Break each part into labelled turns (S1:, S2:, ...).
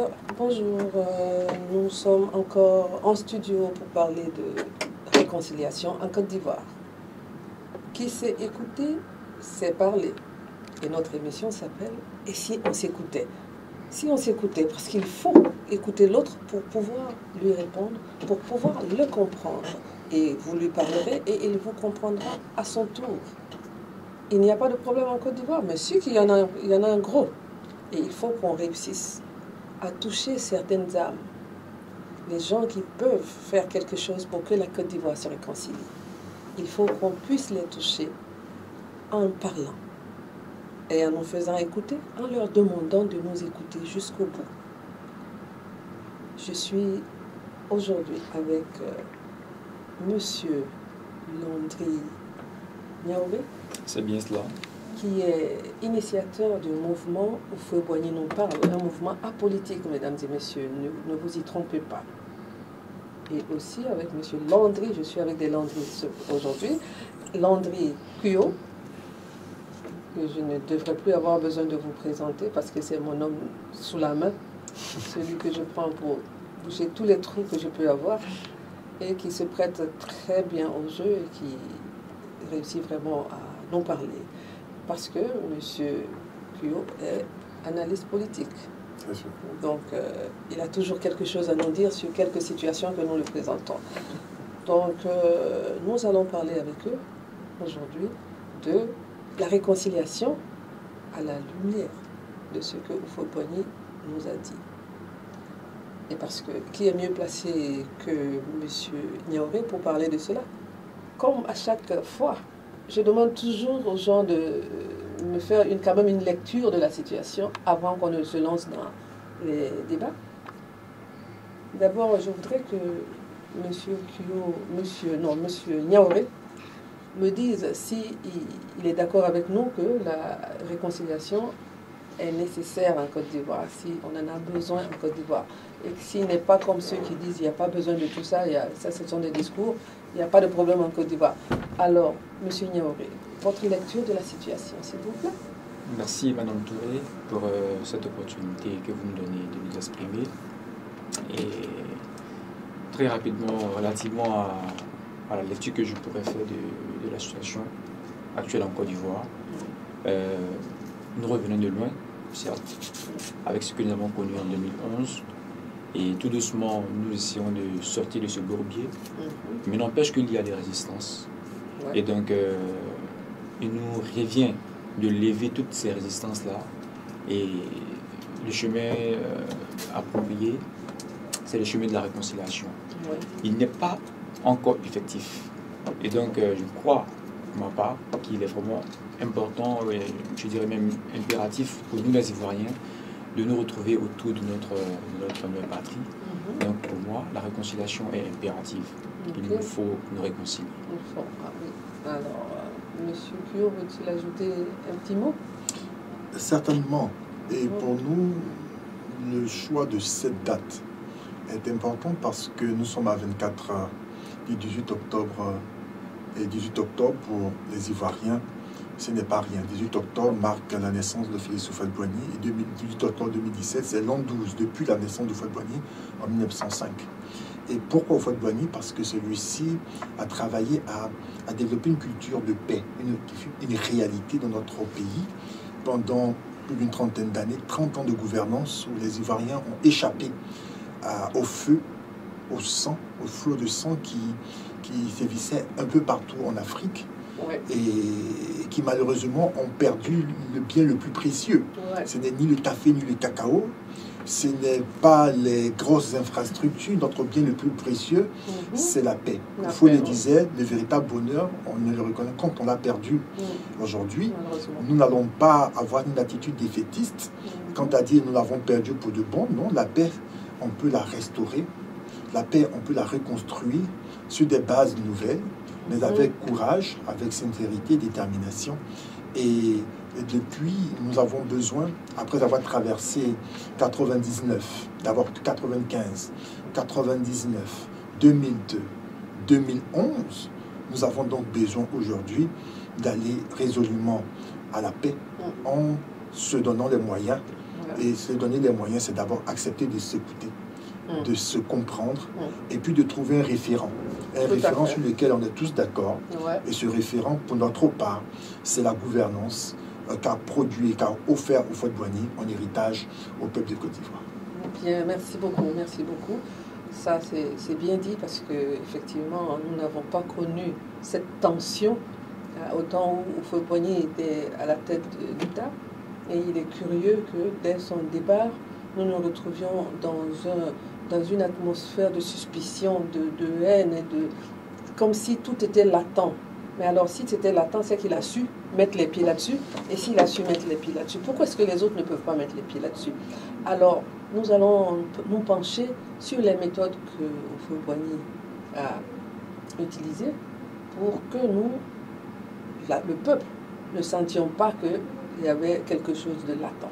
S1: Voilà. Bonjour, nous sommes encore en studio pour parler de réconciliation en Côte d'Ivoire. Qui sait écouter, sait parler. Et notre émission s'appelle « Et si on s'écoutait ?» Si on s'écoutait, parce qu'il faut écouter l'autre pour pouvoir lui répondre, pour pouvoir le comprendre. Et vous lui parlerez et il vous comprendra à son tour. Il n'y a pas de problème en Côte d'Ivoire, mais si qu'il y en a un gros. Et il faut qu'on réussisse à toucher certaines âmes. Les gens qui peuvent faire quelque chose pour que la Côte d'Ivoire se réconcilie. Il faut qu'on puisse les toucher en parlant et en nous faisant écouter, en leur demandant de nous écouter jusqu'au bout. Je suis aujourd'hui avec Monsieur Landry Niaouré.
S2: C'est bien cela.
S1: Qui est initiateur du mouvement Houphouët-Boigny nous parle, un mouvement apolitique, mesdames et messieurs, ne vous y trompez pas. Et aussi avec Monsieur Landry, je suis avec des Landry aujourd'hui, Landry Kuyot, que je ne devrais plus avoir besoin de vous présenter parce que c'est mon homme sous la main, celui que je prends pour boucher tous les trous que je peux avoir et qui se prête très bien au jeu et qui réussit vraiment à nous parler. Parce que M. Kuyot est analyste politique. Donc, il a toujours quelque chose à nous dire sur quelques situations que nous lui présentons. Donc, nous allons parler avec eux aujourd'hui de la réconciliation à la lumière de ce que Houphouët-Boigny nous a dit. Et parce que qui est mieux placé que M. Niaouré pour parler de cela? Comme à chaque fois, je demande toujours aux gens de me faire quand même une lecture de la situation avant qu'on ne se lance dans les débats. D'abord, je voudrais que M. Kuyot, M. Niaouré me dise si il est d'accord avec nous que la réconciliation est nécessaire en Côte d'Ivoire, si on en a besoin en Côte d'Ivoire. Et s'il n'est pas comme ceux qui disent qu'il n'y a pas besoin de tout ça, ça ce sont des discours, il n'y a pas de problème en Côte d'Ivoire. Alors, M. Niaouré, votre lecture de la situation, s'il vous plaît.
S2: Merci, Madame Touré, pour cette opportunité que vous nous donnez de nous exprimer. Et très rapidement, relativement à la lecture que je pourrais faire de la situation actuelle en Côte d'Ivoire, nous revenons de loin, certes, avec ce que nous avons connu en 2011. Et tout doucement, nous essayons de sortir de ce bourbier. Mais n'empêche qu'il y a des résistances. Ouais. Et donc, il nous revient de lever toutes ces résistances-là. Et le chemin approprié, c'est le chemin de la réconciliation. Ouais. Il n'est pas encore effectif. Et donc, je crois, pour ma part, qu'il est vraiment important, je dirais même impératif pour nous les Ivoiriens, de nous retrouver autour de notre patrie. Donc pour moi, la réconciliation est impérative. Okay. Il nous faut nous réconcilier.
S1: Ah oui. Alors, M. Kuyot, veut-il ajouter un petit mot?
S3: Certainement. Et pour nous, le choix de cette date est important parce que nous sommes à 24 heures du 18 octobre. Et 18 octobre, pour les Ivoiriens, ce n'est pas rien. 18 octobre marque la naissance de Félix Houphouët-Boigny et 18 octobre 2017, c'est l'an 12 depuis la naissance de Houphouët-Boigny en 1905. Et pourquoi Houphouët-Boigny? Parce que celui-ci a travaillé à développer une culture de paix, une réalité dans notre pays pendant plus d'une trentaine d'années, 30 ans de gouvernance où les Ivoiriens ont échappé au feu, au sang, au flot de sang qui sévissait un peu partout en Afrique. Ouais. Et qui malheureusement ont perdu le bien le plus précieux. Ouais. Ce n'est ni le café ni le cacao, ce n'est pas les grosses infrastructures. Notre bien le plus précieux, c'est la paix. Il faut le disait, le véritable bonheur, on ne le reconnaît quand on l'a perdu. Aujourd'hui, nous n'allons pas avoir une attitude défaitiste. Quant à dire nous l'avons perdu pour de bon, non, la paix, on peut la restaurer. La paix, on peut la reconstruire sur des bases nouvelles, mais avec courage, avec sincérité, détermination. Et depuis, nous avons besoin, après avoir traversé 99, d'abord 95, 99, 2002, 2011, nous avons donc besoin aujourd'hui d'aller résolument à la paix en se donnant les moyens Et se donner les moyens, c'est d'abord accepter de s'écouter, de se comprendre, et puis de trouver un référent. Un référent sur lequel on est tous d'accord. Et ce référent, pour notre part, c'est la gouvernance qu'a produit et qu'a offert Houphouët-Boigny en héritage au peuple de Côte d'Ivoire.
S1: Bien, merci beaucoup, merci beaucoup. Ça, c'est bien dit parce qu'effectivement, nous n'avons pas connu cette tension au temps où Houphouët-Boigny était à la tête de l'État. Et il est curieux que dès son départ, nous nous retrouvions dans une atmosphère de suspicion, de haine, comme si tout était latent. Mais alors, si c'était latent, c'est qu'il a su mettre les pieds là-dessus. Et s'il a su mettre les pieds là-dessus, pourquoi est-ce que les autres ne peuvent pas mettre les pieds là-dessus? Alors, nous allons nous pencher sur les méthodes que Houphouët-Boigny a utilisées pour que nous, le peuple, ne sentions pas qu'il y avait quelque chose de latent.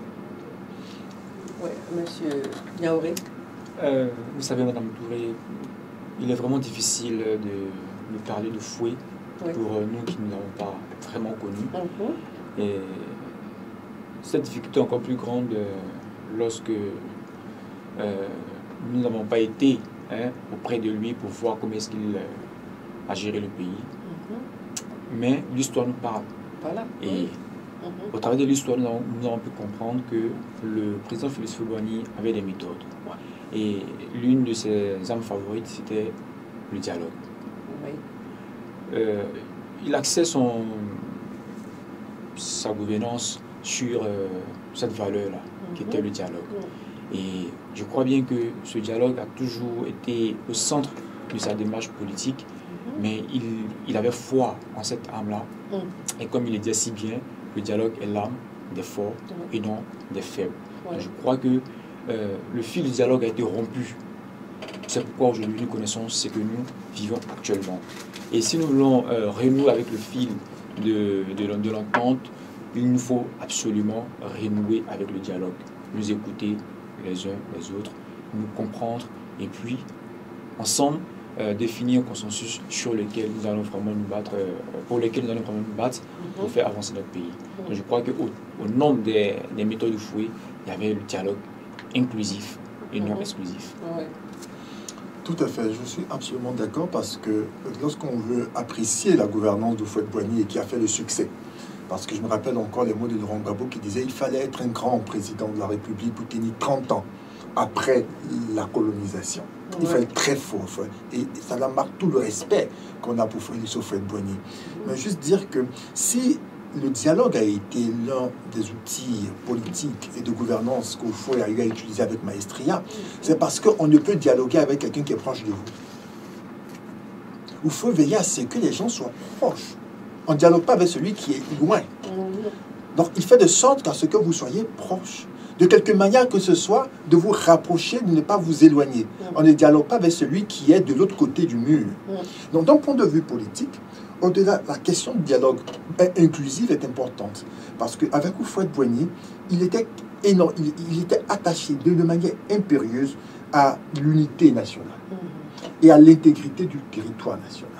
S1: Oui, monsieur Niaouré.
S2: Vous savez, Madame Touré, il est vraiment difficile de parler de fouet pour nous qui ne l'avons pas vraiment connu. Et cette difficulté est encore plus grande lorsque nous n'avons pas été auprès de lui pour voir comment est-ce qu'il a géré le pays. Mais l'histoire nous parle.
S1: Voilà.
S2: Et au travers de l'histoire, nous avons pu comprendre que le président Félix Houphouët-Boigny avait des méthodes. Et l'une de ses armes favorites, c'était le dialogue. Il axait sa gouvernance sur cette valeur-là, qui était le dialogue. Et je crois bien que ce dialogue a toujours été au centre de sa démarche politique, mais il avait foi en cette arme-là. Et comme il le disait si bien, le dialogue est l'arme des forts et non des faibles. Donc je crois que le fil du dialogue a été rompu. C'est pourquoi aujourd'hui nous connaissons ce que nous vivons actuellement. Et si nous voulons renouer avec le fil de l'entente, il nous faut absolument renouer avec le dialogue, nous écouter les uns les autres, nous comprendre et puis ensemble définir un consensus sur lequel nous allons vraiment nous battre, pour lequel nous allons vraiment nous battre pour faire avancer notre pays. Donc je crois qu'au nom des méthodes de fouet, il y avait le dialogue inclusif et non exclusif.
S3: Tout à fait, je suis absolument d'accord parce que lorsqu'on veut apprécier la gouvernance de Houphouët-Boigny et qui a fait le succès, parce que je me rappelle encore les mots de Laurent Gbagbo qui disait il fallait être un grand président de la République pour tenir 30 ans après la colonisation. Il fallait être très fort. Et ça marque tout le respect qu'on a pour Félix Houphouët-Boigny. Mais juste dire que si le dialogue a été l'un des outils politiques et de gouvernance qu'Houphouët a eu à utiliser avec maestria, c'est parce qu'on ne peut dialoguer avec quelqu'un qui est proche de vous. Il faut veiller à ce que les gens soient proches. On ne dialogue pas avec celui qui est loin. Donc, il fait de sorte qu'à ce que vous soyez proches. De quelque manière que ce soit, de vous rapprocher, de ne pas vous éloigner. On ne dialogue pas avec celui qui est de l'autre côté du mur. Donc, d'un point de vue politique, au-delà, la question du dialogue inclusif est importante. Parce qu'avec Houphouët-Boigny, il était attaché de manière impérieuse à l'unité nationale et à l'intégrité du territoire national.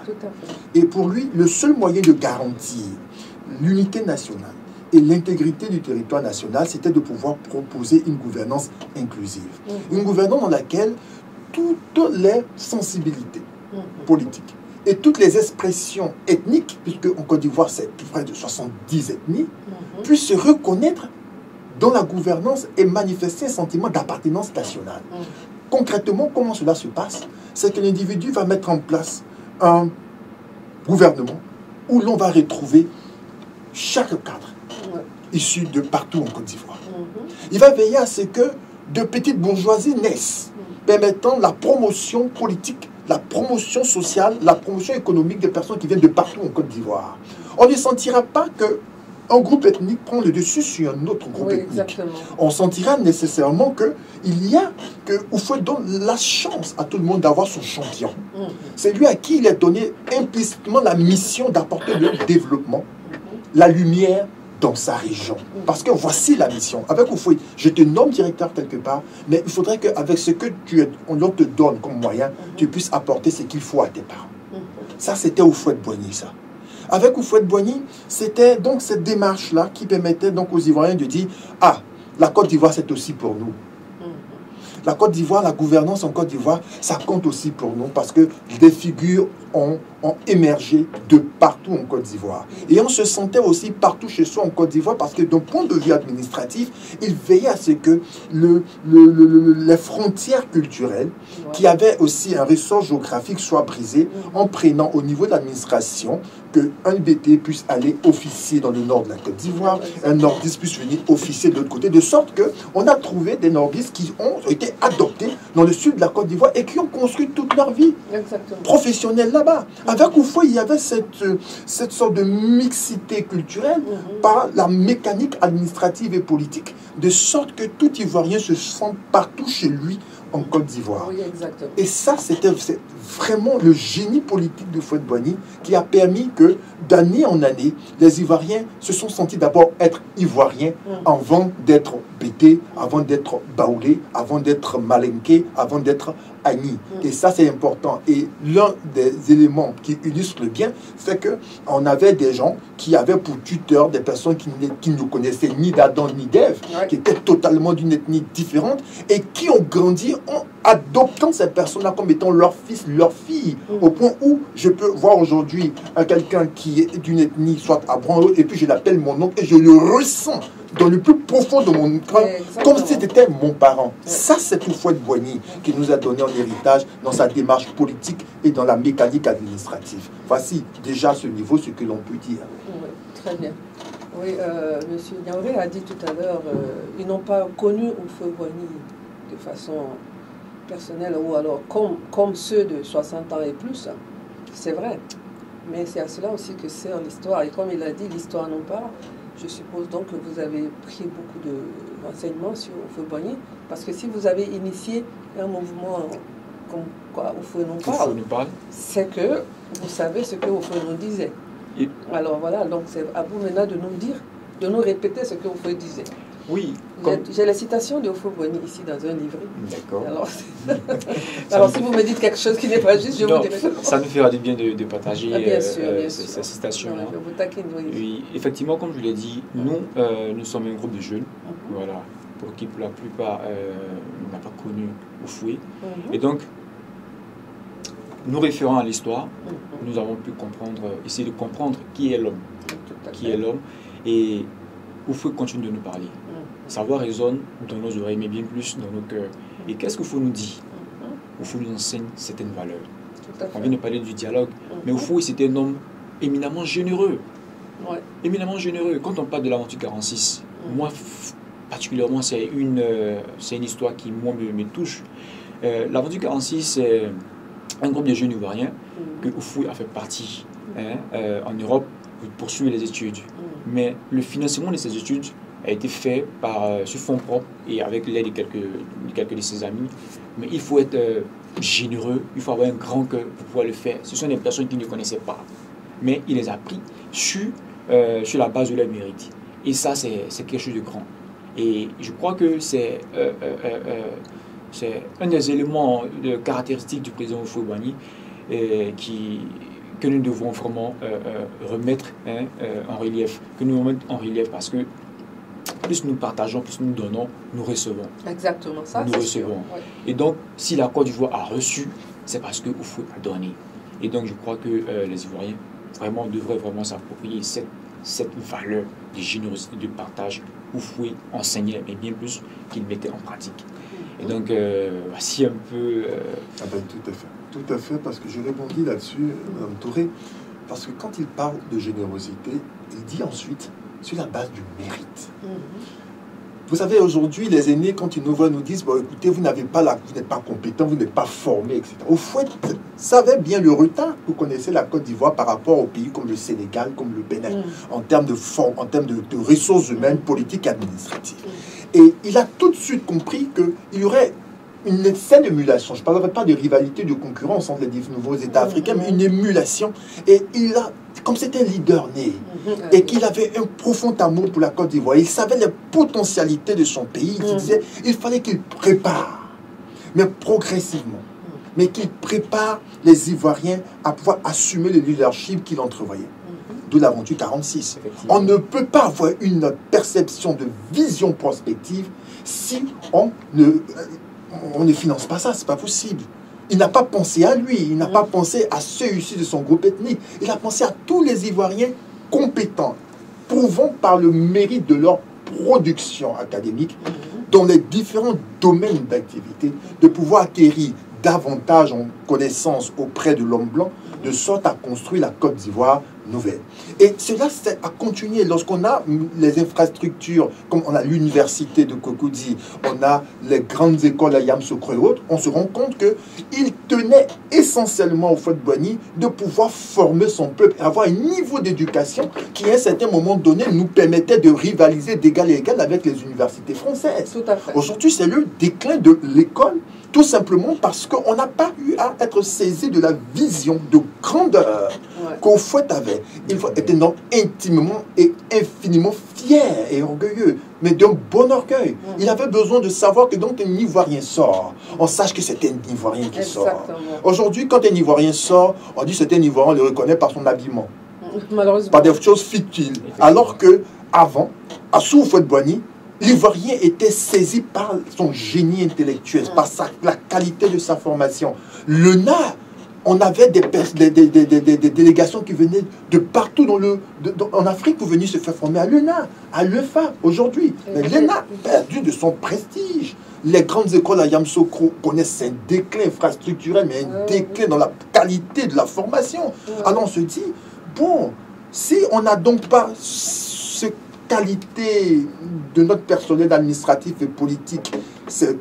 S3: Et pour lui, le seul moyen de garantir l'unité nationale et l'intégrité du territoire national, c'était de pouvoir proposer une gouvernance inclusive. Une gouvernance dans laquelle toutes les sensibilités politiques et toutes les expressions ethniques, puisque en Côte d'Ivoire, c'est plus près de 70 ethnies, puissent se reconnaître dans la gouvernance et manifester un sentiment d'appartenance nationale. Concrètement, comment cela se passe? C'est que l'individu va mettre en place un gouvernement où l'on va retrouver chaque cadre issu de partout en Côte d'Ivoire. Il va veiller à ce que de petites bourgeoisies naissent, permettant la promotion politique, la promotion sociale, la promotion économique des personnes qui viennent de partout en Côte d'Ivoire. On ne sentira pas qu'un groupe ethnique prend le dessus sur un autre groupe ethnique.
S1: Exactement.
S3: On sentira nécessairement que Houphouët donne la chance à tout le monde d'avoir son champion. C'est lui à qui il est donné implicitement la mission d'apporter le développement, la lumière dans sa région. Parce que voici la mission. Avec Houphouët, je te nomme directeur quelque part, mais il faudrait qu'avec ce que on te donne comme moyen, tu puisses apporter ce qu'il faut à tes parents. Ça, c'était Houphouët-Boigny, ça. Avec Houphouët-Boigny, c'était donc cette démarche-là qui permettait donc aux Ivoiriens de dire « Ah, la Côte d'Ivoire, c'est aussi pour nous. La Côte d'Ivoire, la gouvernance en Côte d'Ivoire, ça compte aussi pour nous parce que des figures ont émergé de partout en Côte d'Ivoire. Et on se sentait aussi partout chez soi en Côte d'Ivoire parce que d'un point de vue administratif, il veillait à ce que les frontières culturelles, qui avaient aussi un ressort géographique, soient brisées en prenant au niveau de l'administration qu'un BT puisse aller officier dans le nord de la Côte d'Ivoire, un nordiste puisse venir officier de l'autre côté, de sorte qu'on a trouvé des nordistes qui ont été adoptés dans le sud de la Côte d'Ivoire et qui ont construit toute leur vie professionnelle là-bas. Avec Houphouët, il y avait cette sorte de mixité culturelle par la mécanique administrative et politique, de sorte que tout Ivoirien se sent partout chez lui en Côte d'Ivoire.
S1: Oui, exactement.
S3: Et ça, c'est vraiment le génie politique de Houphouët-Boigny qui a permis que, d'année en année, les Ivoiriens se sont sentis d'abord être Ivoiriens avant d'être Bété, avant d'être Baoulé, avant d'être Malinké, avant d'être Agni. Et ça, c'est important. Et l'un des éléments qui illustre bien, c'est qu'on avait des gens qui avaient pour tuteurs des personnes qui ne connaissaient ni d'Adam ni d'Ève, qui étaient totalement d'une ethnie différente et qui ont grandi en adoptant ces personnes-là comme étant leurs fils, leurs filles, au point où je peux voir aujourd'hui quelqu'un qui est d'une ethnie, soit à Branlo, et puis je l'appelle mon oncle, et je le ressens dans le plus profond de mon cœur, comme si c'était mon parent. Ça, c'est Houphouët-Boigny qui nous a donné en héritage dans sa démarche politique et dans la mécanique administrative. Voici déjà à ce niveau ce que l'on peut dire.
S1: Oui, très bien. Oui, M. Niaouré a dit tout à l'heure, ils n'ont pas connu Houphouët-Boigny de façon personnelle ou alors comme ceux de 60 ans et plus. C'est vrai. Mais c'est à cela aussi que sert l'histoire. Et comme il a dit, l'histoire non parle. Je suppose donc que vous avez pris beaucoup de renseignements sur Houphouët-Boigny, parce que si vous avez initié un mouvement comme quoi Houphouët nous parle, c'est que vous savez ce que Houphouët nous disait. Et alors voilà, donc c'est à vous maintenant de nous dire, de nous répéter ce que Houphouët disait.
S2: Oui.
S1: J'ai la citation de Houphouët-Boigny ici dans un livret.
S2: D'accord.
S1: Alors si vous me dites quelque chose qui n'est pas juste, je vous dirai.
S2: Ça nous fera du bien de partager
S1: bien sûr.
S2: cette citation.
S1: Je vous taquine,
S2: oui, effectivement, comme je l'ai dit, nous sommes un groupe de jeunes, voilà, pour qui pour la plupart n'a pas connu Houphouët. Et donc, nous référant à l'histoire, nous avons pu essayer de comprendre qui est l'homme. Qui est l'homme. Et Houphouët continue de nous parler. Sa voix résonne dans nos oreilles, mais bien plus dans nos cœurs. Et qu'est-ce que Houphouët nous dit? Houphouët nous enseigne certaines valeurs. On vient de parler du dialogue, mais Houphouët, c'était un homme éminemment généreux. Éminemment généreux. Quand on parle de l'aventure 46, moi, particulièrement, c'est une histoire qui, moi, me touche. L'aventure 46, c'est un groupe de jeunes ivoiriens que Houphouët a fait partie en Europe pour poursuivre les études. Mais le financement de ces études a été fait sur fonds propres et avec l'aide de quelques de ses amis. Mais il faut être généreux, il faut avoir un grand cœur pour pouvoir le faire. Ce sont des personnes qui ne connaissaient pas. Mais il les a pris sur la base de leur mérite. Et ça, c'est quelque chose de grand. Et je crois que c'est un des éléments de caractéristiques du président Houphouët-Boigny que nous devons vraiment remettre en relief. Que nous remettons en relief parce que plus nous partageons, plus nous donnons, nous recevons.
S1: Exactement, ça
S2: nous recevons. Oui. Et donc, si la Côte d'Ivoire a reçu, c'est parce que Houphouët a donné. Et donc, je crois que les Ivoiriens devraient vraiment s'approprier cette valeur de générosité, de partage. Houphouët enseignait, mais bien plus qu'il mettait en pratique. Et donc, voici un peu...
S3: tout à fait. Tout à fait, parce que je rebondis là-dessus, Mme Touré, parce que quand il parle de générosité, il dit ensuite sur la base du mérite. Vous savez, aujourd'hui, les aînés, quand ils nous voient, nous disent bon, écoutez, vous n'êtes pas compétent, vous n'êtes pas formé, etc. Houphouët savait bien le retard que connaissait la Côte d'Ivoire par rapport aux pays comme le Sénégal, comme le Bénin, en termes de forme, en termes de ressources humaines, politiques et administratives. Et il a tout de suite compris qu'il y aurait une saine émulation. Je ne parlerai pas de rivalité, de concurrence entre les nouveaux États africains, mais une émulation. Et il a, comme c'était un leader né, et qu'il avait un profond amour pour la Côte d'Ivoire, il savait les potentialités de son pays, il disait il fallait qu'il prépare, mais progressivement, mais qu'il prépare les Ivoiriens à pouvoir assumer le leadership qu'il entrevoyait. de l'aventure 46. On ne peut pas avoir une perception de vision prospective si on ne finance pas ça, c'est pas possible. Il n'a pas pensé à lui, il n'a pas pensé à ceux issus de son groupe ethnique, il a pensé à tous les Ivoiriens compétents, prouvant par le mérite de leur production académique dans les différents domaines d'activité, de pouvoir acquérir davantage en connaissance auprès de l'homme blanc, de sorte à construire la Côte d'Ivoire nouvelle. Et cela a continué lorsqu'on a les infrastructures, comme on a l'université de Cocody, on a les grandes écoles à Yamoussoukro et autres, on se rend compte qu'il tenait essentiellement au Houphouët-Boigny de pouvoir former son peuple et avoir un niveau d'éducation qui, à un certain moment donné, nous permettait de rivaliser d'égal à égal avec les universités françaises.
S1: Tout à fait.
S3: Aujourd'hui, c'est le déclin de l'école, tout simplement parce qu'on n'a pas eu à être saisi de la vision de grandeur qu'Houphouët avait. Il était donc intimement et infiniment fier et orgueilleux, mais d'un bon orgueil. Il avait besoin de savoir que donc un Ivoirien sort, on sache que c'est un Ivoirien qui sort. Aujourd'hui, quand un Ivoirien sort, on dit que c'est un Ivoirien, on le reconnaît par son habillement, par des choses fictives. Alors que avant, sous Houphouët-Boigny, l'Ivoirien était saisi par son génie intellectuel, par la qualité de sa formation. L'ENA, on avait des délégations qui venaient de partout en Afrique pour venir se faire former à l'ENA, à l'EFA aujourd'hui. Mais l'ENA a perdu de son prestige. Les grandes écoles à Yamoussoukro connaissent un déclin infrastructurel, mais un déclin dans la qualité de la formation. Alors on se dit, bon, si on n'a donc pas ce qualité de notre personnel administratif et politique, c'est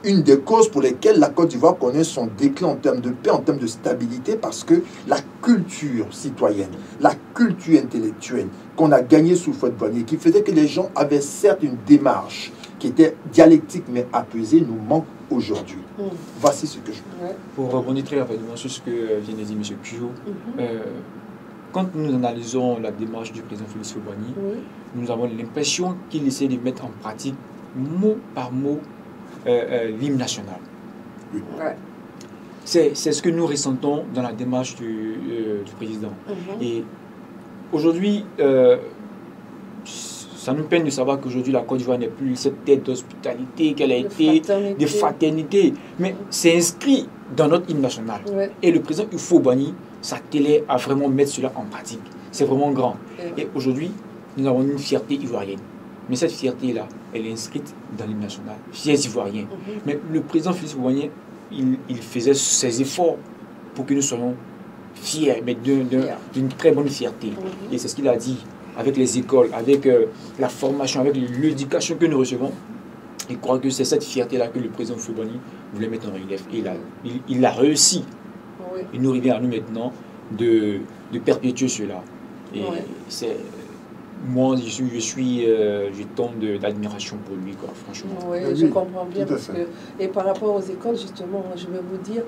S3: une des causes pour lesquelles la Côte d'Ivoire connaît son déclin en termes de paix, en termes de stabilité, parce que la culture citoyenne, la culture intellectuelle qu'on a gagnée sous Houphouët-Boigny, qui faisait que les gens avaient certes une démarche qui était dialectique mais apaisée, nous manque aujourd'hui. Voici ce que je veux.
S2: Pour rebondir très rapidement sur ce que vient de dire M. Cujo, quand nous analysons la démarche du président Félix Houphouët-Boigny, nous avons l'impression qu'il essaie de mettre en pratique mot par mot l'hymne national. C'est ce que nous ressentons dans la démarche du président. Et aujourd'hui, ça nous peine de savoir qu'aujourd'hui la Côte d'Ivoire n'est plus cette tête d'hospitalité qu'elle a été, de fraternité. Mais c'est inscrit dans notre hymne national. Et le président Houphouët-Boigny s'attelait à vraiment mettre cela en pratique. C'est vraiment grand. Et aujourd'hui, nous avons une fierté ivoirienne. Mais cette fierté-là, elle est inscrite dans l'hymne national. Fiers Ivoiriens. Mais le président Félix Houphouët-Boigny, il faisait ses efforts pour que nous soyons fiers, mais d'une très bonne fierté. Et c'est ce qu'il a dit avec les écoles, avec la formation, avec l'éducation que nous recevons. Il croit que c'est cette fierté-là que le président Houphouët-Boigny voulait mettre en relief. Et il a réussi. Il nous revient à nous maintenant de perpétuer cela. Et c'est... Moi, je tombe d'admiration pour lui, quoi, franchement.
S1: Oui, je comprends bien. Parce que, et par rapport aux écoles, justement, je vais vous dire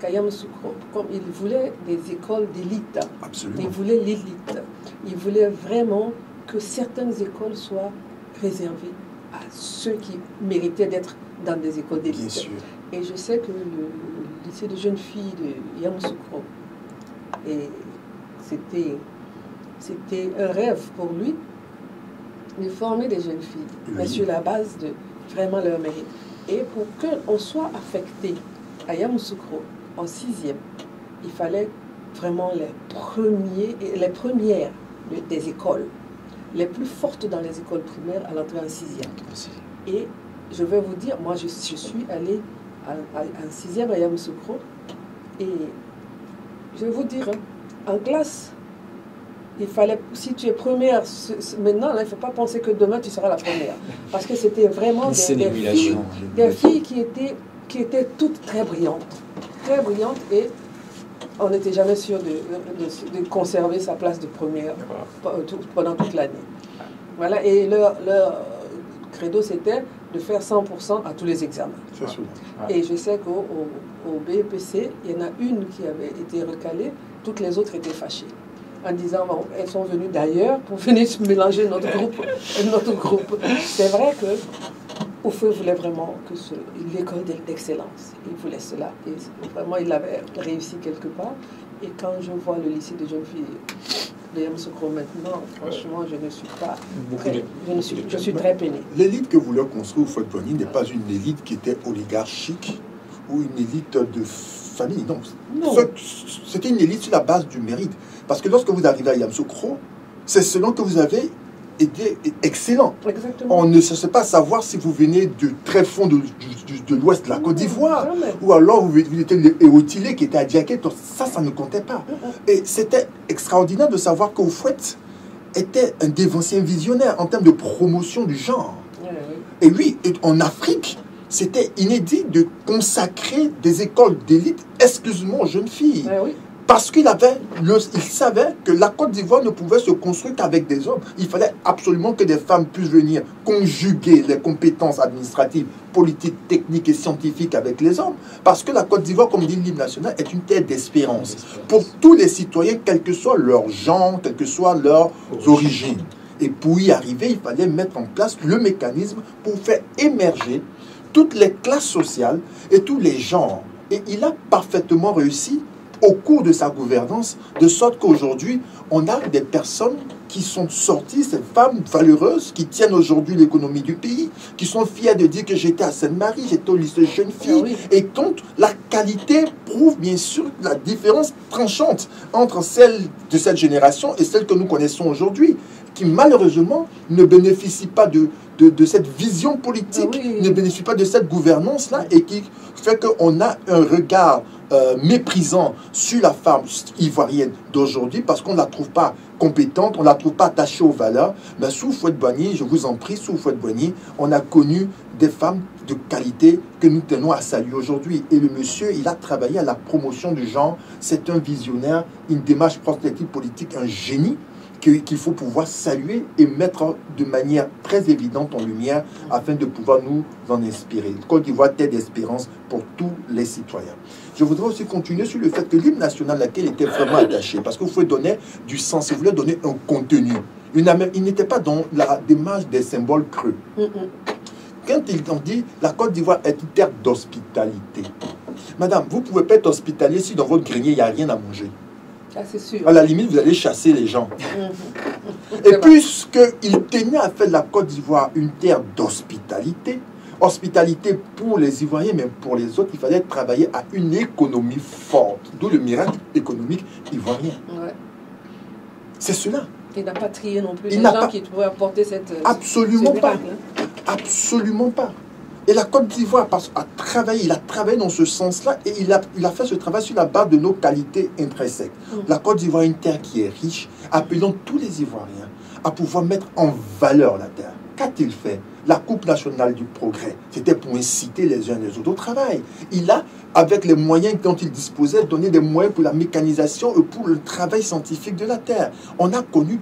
S1: qu'à Yamoussoukro, comme il voulait des écoles d'élite, il voulait l'élite. Il voulait vraiment que certaines écoles soient réservées à ceux qui méritaient d'être dans des écoles d'élite. Et je sais que le lycée de jeunes filles de Yamoussoukro, c'était un rêve pour lui de former des jeunes filles, mais sur la base de vraiment leur mérite. Et pour qu'on soit affecté à Yamoussoukro en 6e, il fallait vraiment les premières des écoles, les plus fortes dans les écoles primaires à l'entrée en 6e. Et je vais vous dire, moi je suis allée en 6e à Yamoussoukro, et je vais vous dire, en classe, il fallait, si tu es première, maintenant, là, il ne faut pas penser que demain tu seras la première. Parce que c'était vraiment des filles qui étaient toutes très brillantes. Très brillantes, et on n'était jamais sûr de conserver sa place de première pendant toute l'année. Voilà, et leur credo, c'était de faire 100% à tous les examens. Et je sais qu'au BEPC, il y en a une qui avait été recalée, toutes les autres étaient fâchées, en disant bon, elles sont venues d'ailleurs pour venir se mélanger notre groupe. C'est vrai que Houphouët voulait vraiment que l'école d'excellence, il voulait cela, et vraiment il l'avait réussi quelque part. Et quand je vois le lycée de jeunes filles de Yamoussoukro maintenant, franchement, je ne suis pas je suis très peinée.
S3: L'élite que voulait construire Houphouët-Boigny n'est pas une élite qui était oligarchique ou une élite de famille. Non. C'était une élite sur la base du mérite. Parce que lorsque vous arrivez à Yamoussoukro, c'est selon que vous avez été excellent.
S1: Exactement.
S3: On ne cherche pas à savoir si vous venez du très fond de l'ouest de la Côte d'Ivoire, ou alors vous étiez le Héotilé qui était à Diaké. Ça ne comptait pas. Et c'était extraordinaire de savoir qu'Houphouët était un dévancien visionnaire en termes de promotion du genre. Et oui, en Afrique, c'était inédit de consacrer des écoles d'élite exclusivement aux jeunes filles. Parce qu'il savait que la Côte d'Ivoire ne pouvait se construire qu'avec des hommes. Il fallait absolument que des femmes puissent venir conjuguer les compétences administratives, politiques, techniques et scientifiques avec les hommes. Parce que la Côte d'Ivoire, comme dit l'hymne national, est une terre d'espérance pour tous les citoyens, quel que soit leur genre, quelle que soit leur origine. Et pour y arriver, il fallait mettre en place le mécanisme pour faire émerger toutes les classes sociales et tous les genres. Et il a parfaitement réussi au cours de sa gouvernance, de sorte qu'aujourd'hui, on a des personnes qui sont sorties, ces femmes valeureuses, qui tiennent aujourd'hui l'économie du pays, qui sont fières de dire que j'étais à Sainte-Marie, j'étais au lycée jeune fille, et donc la qualité prouve bien sûr la différence tranchante entre celle de cette génération et celle que nous connaissons aujourd'hui, qui malheureusement ne bénéficie pas de cette vision politique, ne bénéficie pas de cette gouvernance-là, et qui fait qu'on a un regard méprisant sur la femme ivoirienne d'aujourd'hui parce qu'on ne la trouve pas compétente, on ne la trouve pas attachée aux valeurs. Mais sous Houphouët-Boigny, je vous en prie, sous Houphouët-Boigny, on a connu des femmes de qualité que nous tenons à saluer aujourd'hui. Et le monsieur, il a travaillé à la promotion du genre. C'est un visionnaire, une démarche prospective politique, un génie qu'il faut pouvoir saluer et mettre de manière très évidente en lumière afin de pouvoir nous en inspirer. Côte d'Ivoire, terre d'espérance pour tous les citoyens. Je voudrais aussi continuer sur le fait que l'hymne national, laquelle était vraiment attaché, parce qu'il faut donner du sens, il voulait donner un contenu. Il n'était pas dans la démarche des symboles creux. Quand ils ont dit la Côte d'Ivoire est une terre d'hospitalité. Madame, vous ne pouvez pas être hospitalier si dans votre grenier, il n'y a rien à manger.
S1: Ah, c'est sûr.
S3: À la limite, vous allez chasser les gens. Et puisqu'il tenait à faire de la Côte d'Ivoire une terre d'hospitalité, hospitalité pour les Ivoiriens, mais pour les autres, il fallait travailler à une économie forte. D'où le miracle économique ivoirien. C'est cela.
S1: Il n'a pas trié non plus les gens qui pouvaient apporter cette...
S3: Absolument pas. Absolument pas. Et la Côte d'Ivoire il a travaillé dans ce sens-là et il a fait ce travail sur la base de nos qualités intrinsèques. La Côte d'Ivoire est une terre qui est riche. Appelons tous les Ivoiriens à pouvoir mettre en valeur la terre. Qu'a-t-il fait? La Coupe nationale du progrès, c'était pour inciter les uns et les autres au travail. Il a, avec les moyens dont il disposait, donné des moyens pour la mécanisation et pour le travail scientifique de la terre. On a connu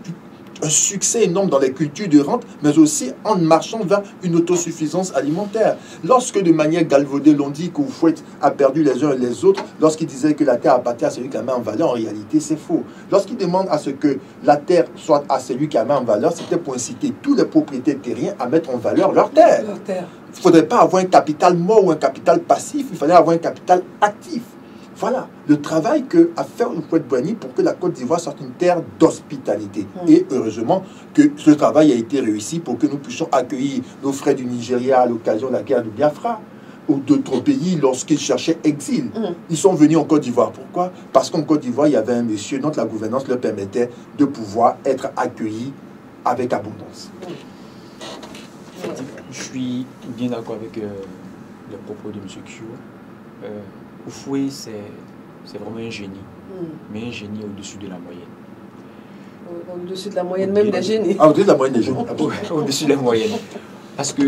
S3: un succès énorme dans les cultures de rente, mais aussi en marchant vers une autosuffisance alimentaire. Lorsque de manière galvaudée, l'on dit qu'Houphouët a perdu les uns et les autres, lorsqu'il disait que la terre appartient à celui qui la met en valeur, en réalité c'est faux. Lorsqu'il demande à ce que la terre soit à celui qui la met en valeur, c'était pour inciter tous les propriétaires terriens à mettre en valeur leur terre. Il ne faudrait pas avoir un capital mort ou un capital passif, il fallait avoir un capital actif. Voilà le travail qu'a fait Houphouët-Boigny pour que la Côte d'Ivoire soit une terre d'hospitalité. Et heureusement que ce travail a été réussi pour que nous puissions accueillir nos frères du Nigeria à l'occasion de la guerre de Biafra ou d'autres pays lorsqu'ils cherchaient exil. Ils sont venus en Côte d'Ivoire. Pourquoi? Parce qu'en Côte d'Ivoire, il y avait un monsieur dont la gouvernance leur permettait de pouvoir être accueillis avec abondance.
S2: Je suis bien d'accord avec le propos de M. Kyo. Houphouët, c'est vraiment un génie, mais un génie au-dessus de la moyenne.
S1: Au-dessus de la moyenne même des génies.
S3: Ah, au-dessus de la moyenne des génies.
S2: Au-dessus de la moyenne. Parce que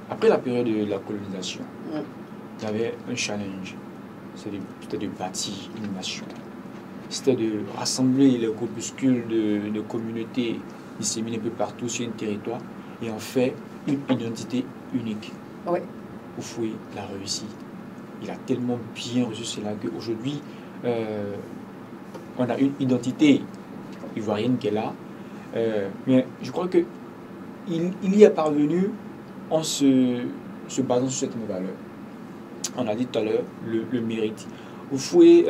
S2: après la période de la colonisation, il y avait un challenge. C'était de bâtir une nation. C'était de rassembler les groupuscules de communautés disséminées un peu partout sur un territoire et en faire une identité unique.
S1: Oui.
S2: Houphouët l'a réussi. Il a tellement bien reçu cela qu'aujourd'hui, on a une identité ivoirienne qui est là. Mais je crois qu'il y est parvenu en se basant sur cette valeur. On a dit tout à l'heure le mérite. Oufoué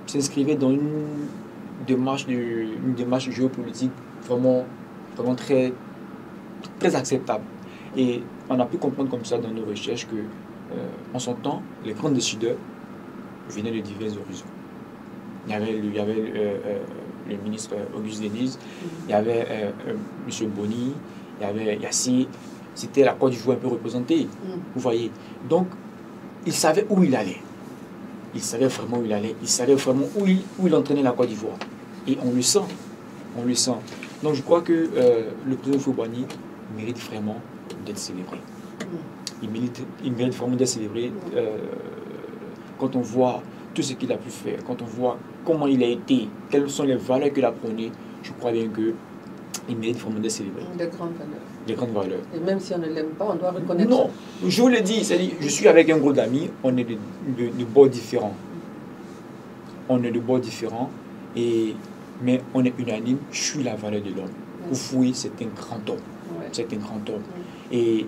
S2: s'inscrivait dans une démarche géopolitique vraiment très, très acceptable. Et on a pu comprendre comme ça dans nos recherches que, en son temps, les grands décideurs venaient de divers horizons. Il y avait le ministre Auguste Denis, il y avait M. Boni, il y avait Yassé. C'était la Côte d'Ivoire un peu représentée, vous voyez. Donc, il savait où il allait. Il savait vraiment où il allait. Il savait vraiment où il entraînait la Côte d'Ivoire. Et on le sent. On le sent. Donc, je crois que le président Houphouët-Boigny mérite vraiment d'être célébré. Il mérite vraiment d'être célébré quand on voit tout ce qu'il a pu faire, quand on voit comment il a été, quelles sont les valeurs qu'il a prônées. Je crois bien qu'il mérite vraiment d'être célébré.
S1: De grandes valeurs.
S2: Des grandes valeurs.
S1: Et même si on ne l'aime pas, on doit reconnaître.
S2: Non, je vous le dis, je suis avec un groupe d'amis, on est de bords différents. On est de bords différents, mais on est unanime sur la valeur de l'homme. Houphouët, c'est un grand homme. Ouais. C'est un grand homme. Et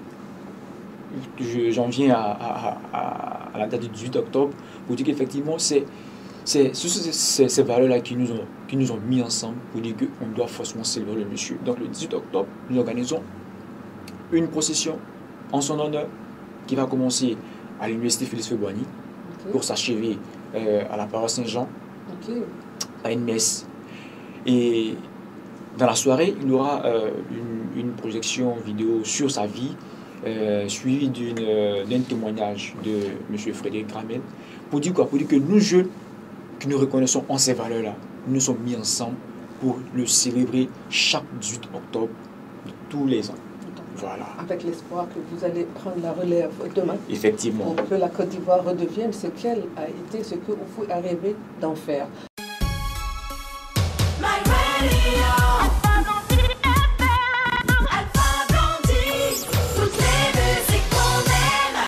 S2: j'en viens à la date du 18 octobre pour dire qu'effectivement, c'est ces valeurs-là qui nous ont mis ensemble pour dire qu'on doit forcément célébrer le monsieur. Donc le 18 octobre, nous organisons une procession en son honneur qui va commencer à l'université Félix Houphouët-Boigny pour s'achever à la paroisse Saint-Jean, à une messe. Et dans la soirée, il y aura une projection vidéo sur sa vie, suivie d'un témoignage de M. Frédéric Gramel, pour dire quoi? Pour dire que nous jeunes, qui nous reconnaissons en ces valeurs-là, nous sommes mis ensemble pour le célébrer chaque 18 octobre de tous les ans. Voilà.
S1: Avec l'espoir que vous allez prendre la relève demain.
S2: Effectivement.
S1: Pour que la Côte d'Ivoire redevienne ce qu'elle a été, ce que Houphouët a rêvé d'en faire.